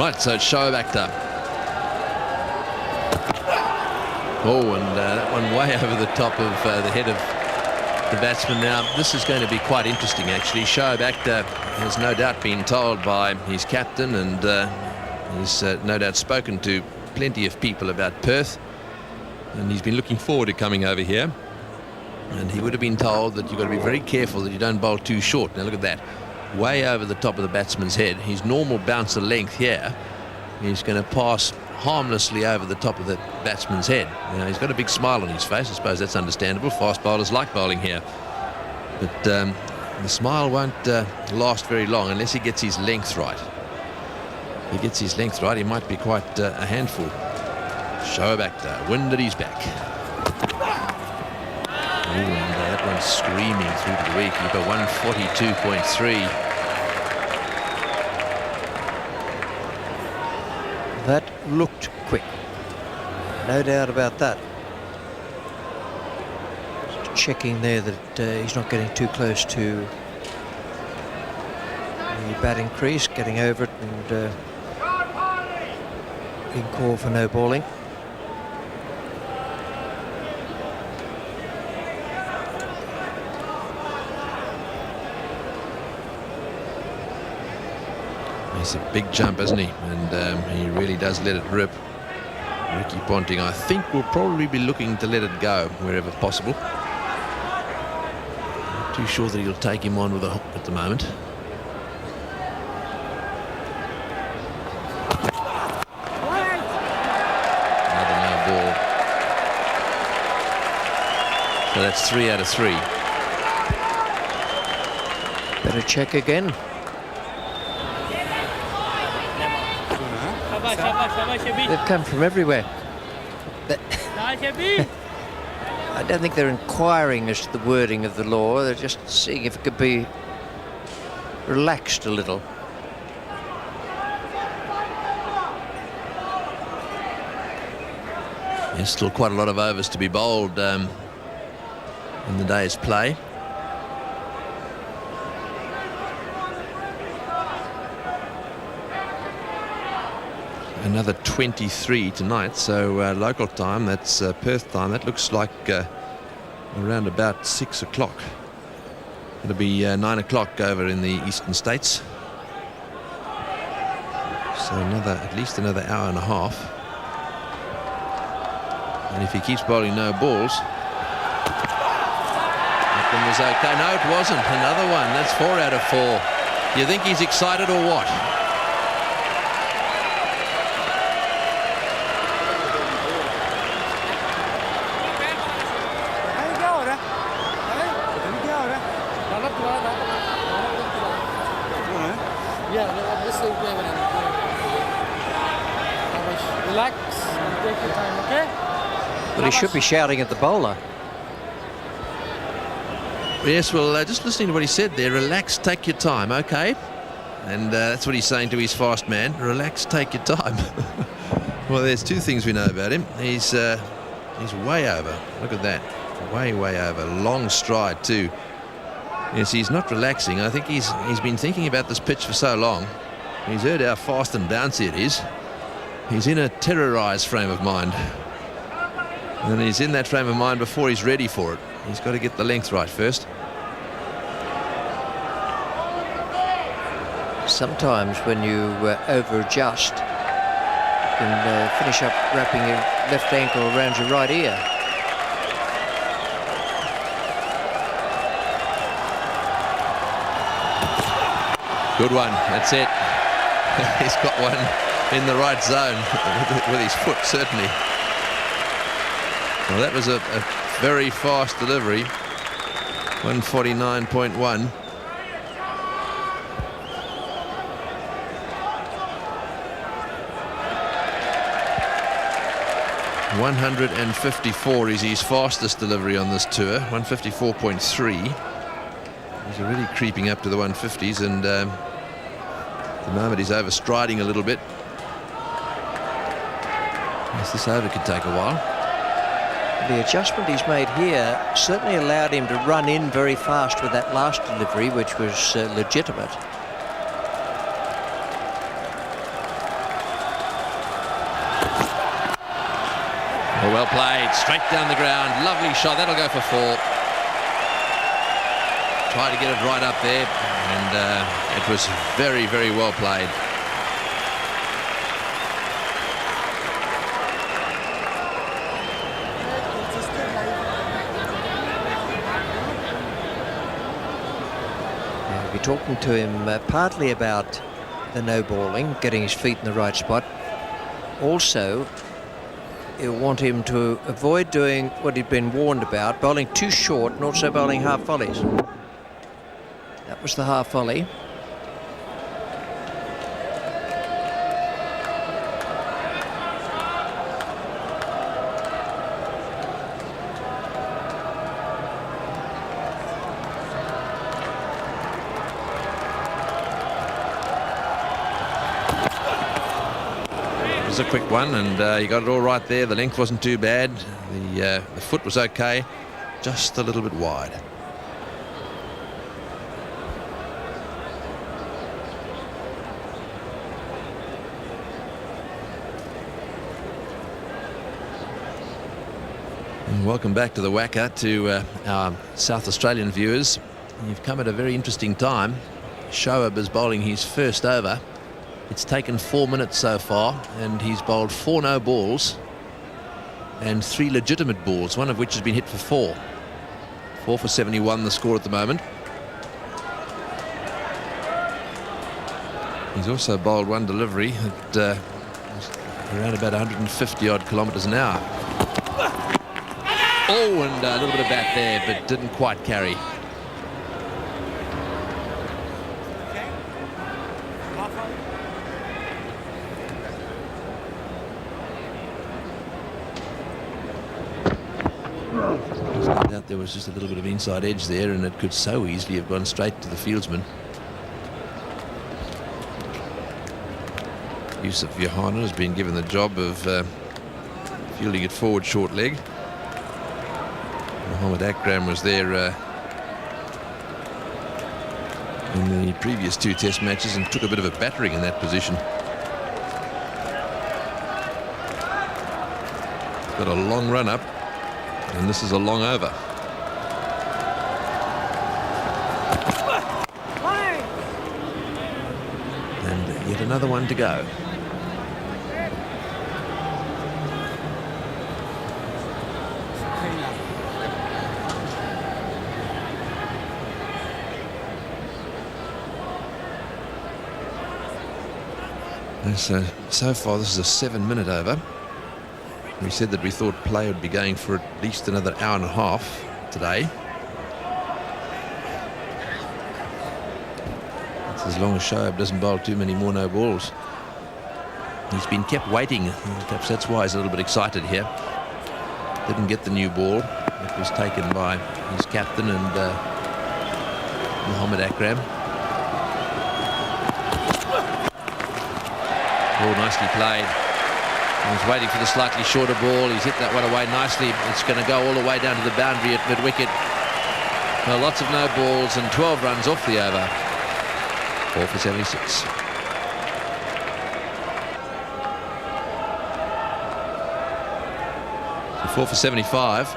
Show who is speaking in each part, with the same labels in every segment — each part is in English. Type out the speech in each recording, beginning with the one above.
Speaker 1: Right, so it's Shoaib Akhtar. Oh, and that one way over the top of the head of the batsman. Now, this is going to be quite interesting, actually. Shoaib Akhtar has no doubt been told by his captain, and he's no doubt spoken to plenty of people about Perth, and he's been looking forward to coming over here. And he would have been told that you've got to be very careful that you don't bowl too short. Now, look at that. Way over the top of the batsman's head. His normal bouncer length here is going to pass harmlessly over the top of the batsman's head. Now, he's got a big smile on his face. I suppose that's understandable. Fast bowlers like bowling here. But the smile won't last very long unless he gets his length right. If he gets his length right, he might be quite a handful. Shoaib Akhtar, wind at his back. Ooh, and that one's screaming through to the wicketkeeper. 142.3.
Speaker 2: That looked quick, no doubt about that. Just checking there that he's not getting too close to the batting crease, getting over it and being called for no bowling.
Speaker 1: It's a big jump, isn't he? And he really does let it rip. Ricky Ponting, I think, will probably be looking to let it go wherever possible. Not too sure that he'll take him on with a hook at the moment. Another no ball. So that's 3 out of 3.
Speaker 2: Better check again. They've come from everywhere. I don't think they're inquiring as to the wording of the law. They're just seeing if it could be relaxed a little.
Speaker 1: There's still quite a lot of overs to be bowled in the day's play. Another 23 tonight, so local time, that's Perth time. That looks like around about 6 o'clock. It'll be 9 o'clock over in the eastern states. So at least another hour and a half. And if he keeps bowling no balls, that one was okay. No, it wasn't. Another one. That's 4 out of 4. Do you think he's excited or what?
Speaker 3: Relax, take your time, okay?
Speaker 2: But he should be shouting at the bowler.
Speaker 1: Yes, well, just listening to what he said there, relax, take your time, okay? And that's what he's saying to his fast man, relax, take your time. Well, there's two things we know about him. He's way over. Look at that. Way over. Long stride, too. Yes, he's not relaxing. I think he's been thinking about this pitch for so long. He's heard how fast and bouncy it is. He's in a terrorized frame of mind. And he's in that frame of mind before he's ready for it. He's got to get the length right first.
Speaker 2: Sometimes when you over-adjust, you can finish up wrapping your left ankle around your right ear.
Speaker 1: Good one. That's it. He's got one in the right zone with his foot, certainly. Well, that was a very fast delivery. 149.1. .154 is his fastest delivery on this tour. 154.3. He's already creeping up to the 150s, and at the moment he's overstriding a little bit. Yes, this over could take a while.
Speaker 2: The adjustment he's made here certainly allowed him to run in very fast with that last delivery, which was legitimate.
Speaker 1: Well played, straight down the ground, lovely shot, that'll go for 4. Tried to get it right up there, and it was very, very well played.
Speaker 2: We'll be talking to him partly about the no balling, getting his feet in the right spot. Also, you'll want him to avoid doing what he'd been warned about, bowling too short and also bowling half volleys. That was the half volley.
Speaker 1: It was a quick one, and he got it all right there. The length wasn't too bad. The foot was okay, just a little bit wide. Welcome back to the Wacker, to our South Australian viewers. You've come at a very interesting time. Shoaib is bowling his first over. It's taken 4 minutes so far, and he's bowled 4 no balls and 3 legitimate balls, one of which has been hit for 4. 4 for 71 the score at the moment. He's also bowled 1 delivery at around about 150 odd kilometres an hour. Oh, and a little bit of bat there, but didn't quite carry. There was just a little bit of inside edge there, and it could so easily have gone straight to the fieldsman. Yusuf Yohana has been given the job of fielding it forward short leg. Mohammad Akram was there in the previous 2 test matches and took a bit of a battering in that position. Got a long run up, and this is a long over. And yet another one to go. So far this is a 7-minute over. We said that we thought play would be going for at least another hour and a half today. That's as long as Shoaib doesn't bowl too many more no balls. He's been kept waiting. Perhaps that's why he's a little bit excited here. Didn't get the new ball. It was taken by his captain and Mohammad Akram. All nicely played. He was waiting for the slightly shorter ball. He's hit that one away nicely. It's going to go all the way down to the boundary at mid-wicket. Well, lots of no balls and 12 runs off the over. 4 for 76. So 4 for 75.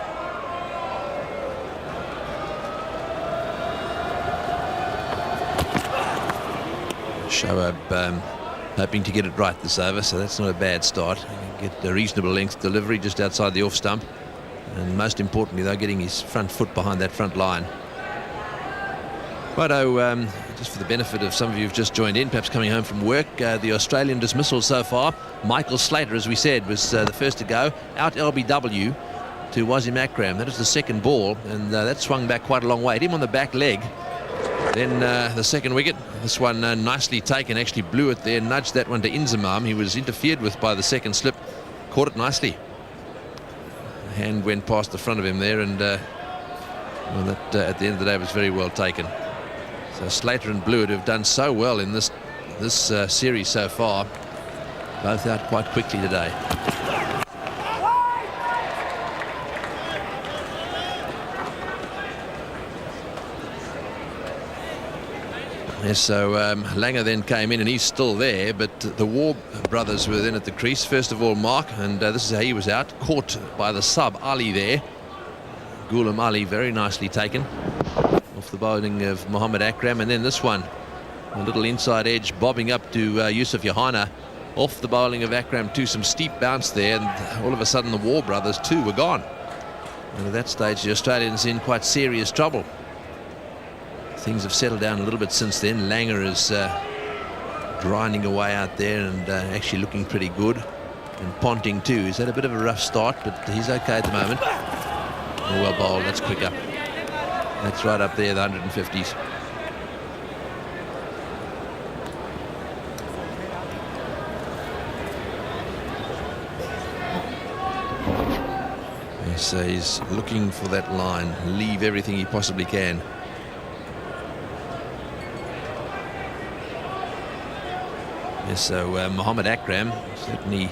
Speaker 1: Shoaib hoping to get it right this over, so that's not a bad start. Get a reasonable length delivery just outside the off stump, and most importantly though, getting his front foot behind that front line. Righto, just for the benefit of some of you who've just joined in, perhaps coming home from work, the Australian dismissal so far. Michael Slater, as we said, was the first to go. Out LBW to Wasim Akram. That is the second ball, and that swung back quite a long way. Hit him on the back leg. Then the second wicket, this one nicely taken, actually blew it there, nudged that one to Inzamam. He was interfered with by the second slip, caught it nicely. Hand went past the front of him there, and well, that at the end of the day was very well taken. So Slater and Blewett have done so well in this series so far, both out quite quickly today. Yes, so Langer then came in and he's still there, but the War brothers were then at the crease. First of all, Mark, and this is how he was out, caught by the sub Ali there. Ghulam Ali, very nicely taken off the bowling of Mohammad Akram, and then this one, a little inside edge bobbing up to Yusuf Johanna, off the bowling of Akram to some steep bounce there, and all of a sudden the War brothers too were gone. And at that stage the Australians in quite serious trouble. Things have settled down a little bit since then. Langer is grinding away out there and actually looking pretty good. And Ponting too. He's had a bit of a rough start, but he's okay at the moment. Oh, well bowled. That's quicker. That's right up there, the 150s. So he's looking for that line, leave everything he possibly can. Yes, so Mohammad Akram certainly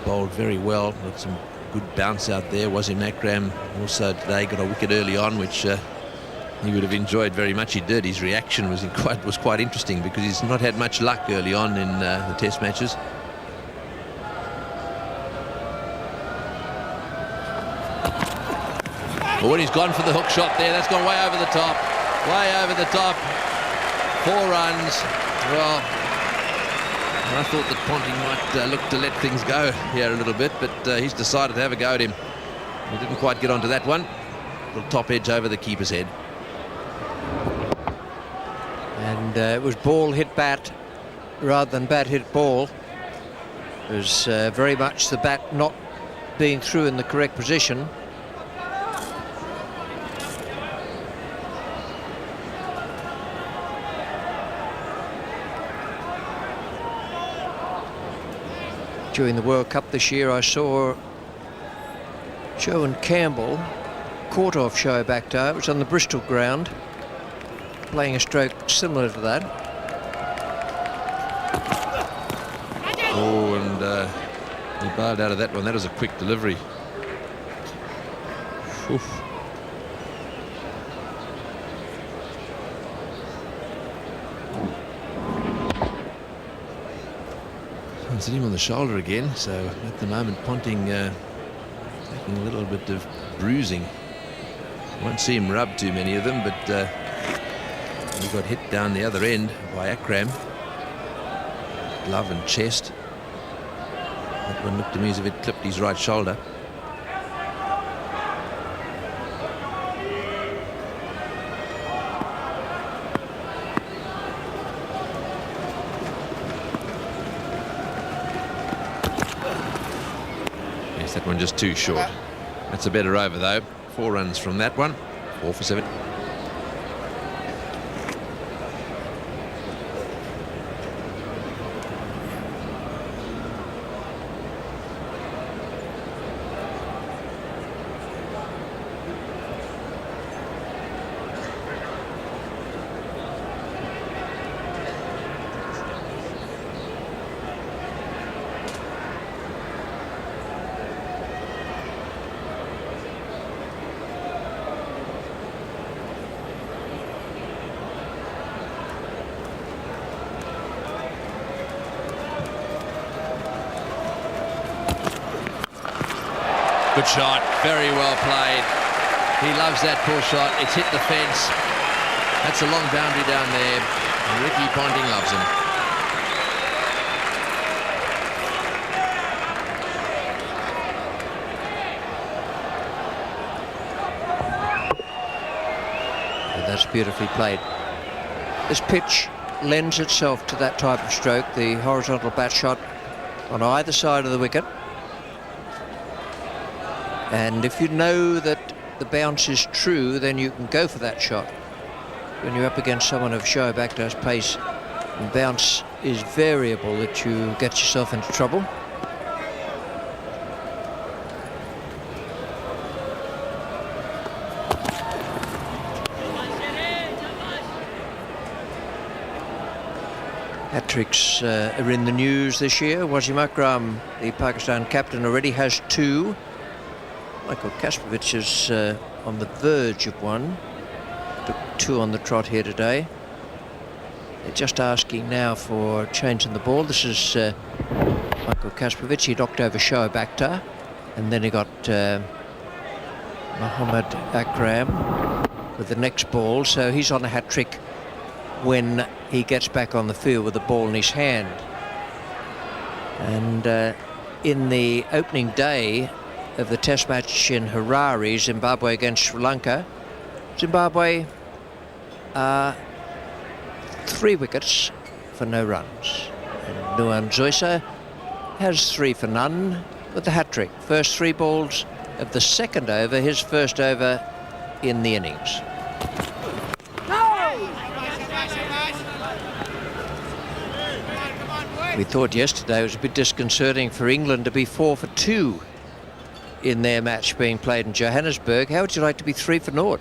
Speaker 1: bowled very well. Got some good bounce out there. Wasim Akram also today got a wicket early on, which he would have enjoyed very much. He did. His reaction was quite interesting because he's not had much luck early on in the Test matches. But when he's gone for the hook shot there, that's gone way over the top. Way over the top. 4 runs. Well, I thought that Ponting might look to let things go here a little bit, but he's decided to have a go at him. He didn't quite get onto that one. Little top edge over the keeper's head.
Speaker 2: And it was ball hit bat rather than bat hit ball. It was very much the bat not being through in the correct position. During the World Cup this year, I saw Joe Campbell caught off Shoaib Akhtar. It was on the Bristol ground, playing a stroke similar to that.
Speaker 1: Oh, and he bailed out of that one. That was a quick delivery. Oof. It's hit him on the shoulder again, so at the moment Ponting taking a little bit of bruising. Won't see him rub too many of them, but he got hit down the other end by Akram. Glove and chest. That one looked to me as if it clipped his right shoulder. That one just too short. That's a better over though. 4 runs from that one. 4 for 7. Good shot, very well played. He loves that pull shot. It's hit the fence. That's a long boundary down there. And Ricky Ponting loves him.
Speaker 2: And that's beautifully played. This pitch lends itself to that type of stroke, the horizontal bat shot on either side of the wicket. And if you know that the bounce is true, then you can go for that shot. When you're up against someone of Shoaib Akhtar's pace, and bounce is variable, that you get yourself into trouble. Hat-tricks are in the news this year. Wasim Akram, the Pakistan captain, already has 2. Michael Kasperovich is on the verge of 1. Took 2 on the trot here today. They're just asking now for changing the ball. This is Michael Kasprovic. He knocked over Shoaib Akhtar, and then he got Mohammad Akram with the next ball. So he's on a hat-trick when he gets back on the field with the ball in his hand. And in the opening day of the test match in Harare, Zimbabwe against Sri Lanka, Zimbabwe 3 wickets for no runs. And Nuan Zoisa has 3 for none with the hat-trick. First 3 balls of the second over, his first over in the innings. We thought yesterday it was a bit disconcerting for England to be 4 for 2 in their match being played in Johannesburg. How would you like to be 3 for 0?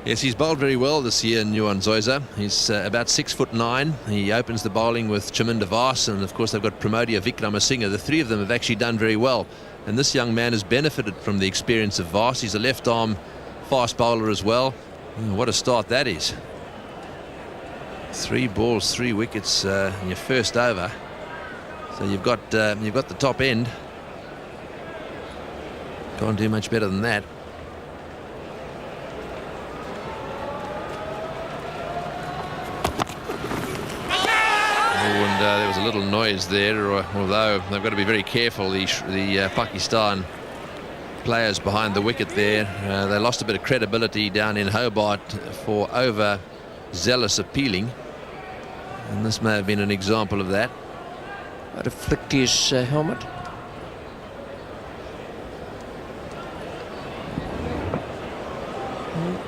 Speaker 1: Yes, he's bowled very well this year, Nuan Zoisa. He's about 6'9". He opens the bowling with Chaminda Vaas, and of course they've got Pramodia Vikramasinghe. The 3 of them have actually done very well, and this young man has benefited from the experience of Vaas. He's a left-arm fast bowler as well. What a start that is. 3 balls, 3 wickets in your first over. So you've got the top end. Can't do much better than that. And there was a little noise there, although they've got to be very careful, the Pakistan players behind the wicket there. They lost a bit of credibility down in Hobart for over-zealous appealing, and this may have been an example of that.
Speaker 2: Might have flicked his helmet.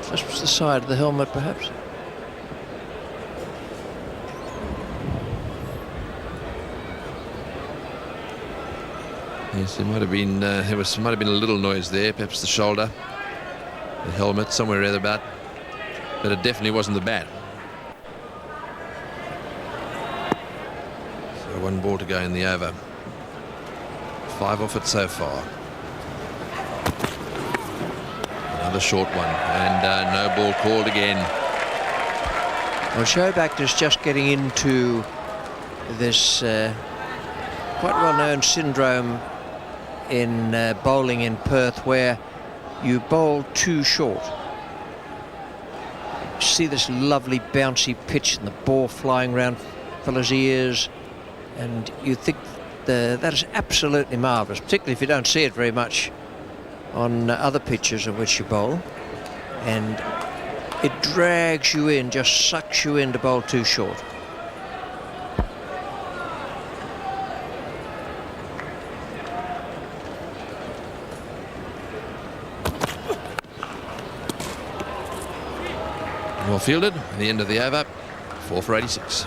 Speaker 2: Just the side of the helmet, perhaps.
Speaker 1: Yes, it might have been. Might have been a little noise there. Perhaps the shoulder, the helmet, somewhere or other about. But it definitely wasn't the bat. So 1 ball to go in the over. 5 off it so far. Another short one, and no ball called again.
Speaker 2: Well, Shoaib Akhtar is just getting into this quite well-known syndrome in bowling in Perth, where you bowl too short. See this lovely bouncy pitch and the ball flying around fellas' ears, and you think that is absolutely marvellous, particularly if you don't see it very much on other pitches on which you bowl, and it drags you in, just sucks you in to bowl too short.
Speaker 1: Well fielded, the end of the over, 4 for 86.